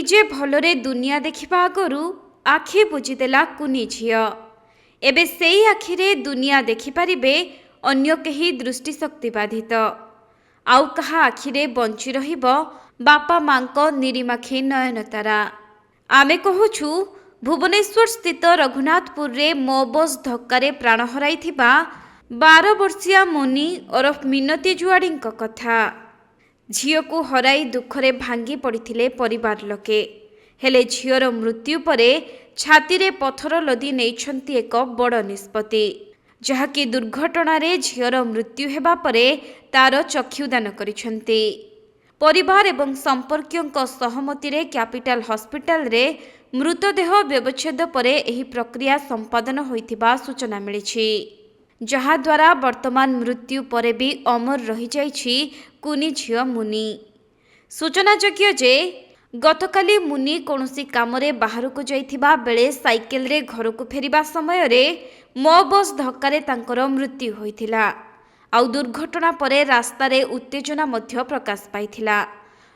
ନିଜେ ଭଲରେ ଦୁନିଆ ଦେଖିବା ଆଗରୁ ଆଖି ବୁଜିଦେଲା କୁନି ଝିଅ। ଏବେ ସେଇ ଆଖିରେ ଦୁନିଆ ଦେଖିପାରିବେ ଅନ୍ୟ କେହି ଦୃଷ୍ଟିଶକ୍ତି ବାଧିତ। ଆଉ କାହା ଆଖିରେ ବଞ୍ଚି ରହିବ ବାପା ମାଙ୍କ ନିରିମାଖି ନୟନତାରା। ଆମେ କହୁଛୁ ଭୁବନେଶ୍ୱର ସ୍ଥିତ ରଘୁନାଥପୁରରେ ମୋ ବସ୍ ଧକ୍କାରେ ପ୍ରାଣ ହରାଇଥିବା 12 ବର୍ଷିଆ ମୁନି ଓରଫ ମିନତି ଜୁଆଡ଼ିଙ୍କ କଥା। ଝିଅକୁ ହରାଇ ଦୁଃଖରେ ଭାଙ୍ଗି ପଡ଼ିଥିଲେ ପରିବାର ଲୋକେ। ହେଲେ ଝିଅର ମୃତ୍ୟୁ ପରେ ଛାତିରେ ପଥର ଲଦି ନେଇଛନ୍ତି ଏକ ବଡ଼ ନିଷ୍ପତ୍ତି, ଯାହାକି ଦୁର୍ଘଟଣାରେ ଝିଅର ମୃତ୍ୟୁ ହେବା ପରେ ତାର ଚକ୍ଷୁଦାନ କରିଛନ୍ତି। ପରିବାର ଏବଂ ସମ୍ପର୍କୀୟଙ୍କ ସହମତିରେ କ୍ୟାପିଟାଲ ହସ୍ପିଟାଲରେ ମୃତଦେହ ବ୍ୟବଚ୍ଛେଦ ପରେ ଏହି ପ୍ରକ୍ରିୟା ସମ୍ପାଦନ ହୋଇଥିବା ସୂଚନା ମିଳିଛି, ଯାହାଦ୍ୱାରା ବର୍ତ୍ତମାନ ମୃତ୍ୟୁ ପରେ ବି ଅମର ରହିଯାଇଛି କୁନି ଝିଅ ମୁନି। ସୂଚନାଯୋଗ୍ୟ ଯେ ଗତକାଲି ମୁନି କୌଣସି କାମରେ ବାହାରକୁ ଯାଇଥିବା ବେଳେ ସାଇକେଲରେ ଘରକୁ ଫେରିବା ସମୟରେ ମୋ ବସ୍ ଧକ୍କାରେ ତାଙ୍କର ମୃତ୍ୟୁ ହୋଇଥିଲା। ଆଉ ଦୁର୍ଘଟଣା ପରେ ରାସ୍ତାରେ ଉତ୍ତେଜନା ମଧ୍ୟ ପ୍ରକାଶ ପାଇଥିଲା।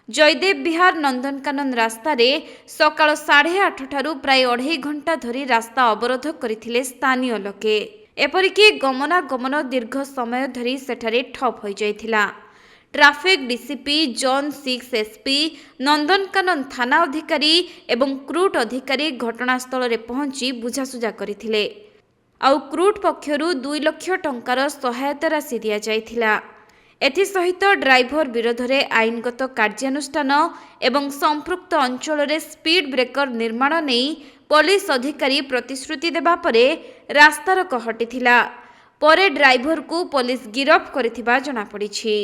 ଜୟଦେବ ବିହାର ନନ୍ଦନକାନନ ରାସ୍ତାରେ ସକାଳ 8:30 ଠାରୁ ପ୍ରାୟ 2.5 ଘଣ୍ଟା ଧରି ରାସ୍ତା ଅବରୋଧ କରିଥିଲେ ସ୍ଥାନୀୟ ଲୋକେ। ଏପରିକି ଗମନାଗମନ ଦୀର୍ଘ ସମୟ ଧରି ସେଠାରେ ଠପ୍ ହୋଇଯାଇଥିଲା। Traffic DCP zone 6 SP, Nandankanan ଥାନା ଅଧିକାରୀ ଏବଂ କ୍ରୁଟ୍ ଅଧିକାରୀ ଘଟଣାସ୍ଥଳରେ ପହଞ୍ଚି ବୁଝାସୁଝା କରିଥିଲେ। ଆଉ କ୍ରୁଟ୍ ପକ୍ଷରୁ 2 ଲକ୍ଷ ଟଙ୍କାର ସହାୟତା ରାଶି ଦିଆଯାଇଥିଲା। ଏଥିସହିତ ଡ୍ରାଇଭର ବିରୋଧରେ ଆଇନଗତ କାର୍ଯ୍ୟାନୁଷ୍ଠାନ ଏବଂ ସମ୍ପୃକ୍ତ ଅଞ୍ଚଳରେ ସ୍ପିଡ୍ ବ୍ରେକର ନିର୍ମାଣ ନେଇ ପୋଲିସ ଅଧିକାରୀ ପ୍ରତିଶ୍ରୁତି ଦେବା ପରେ ରାସ୍ତାରୋକ ହଟିଥିଲା। ପରେ ଡ୍ରାଇଭରକୁ ପୋଲିସ ଗିରଫ କରିଥିବା ଜଣାପଡ଼ିଛି।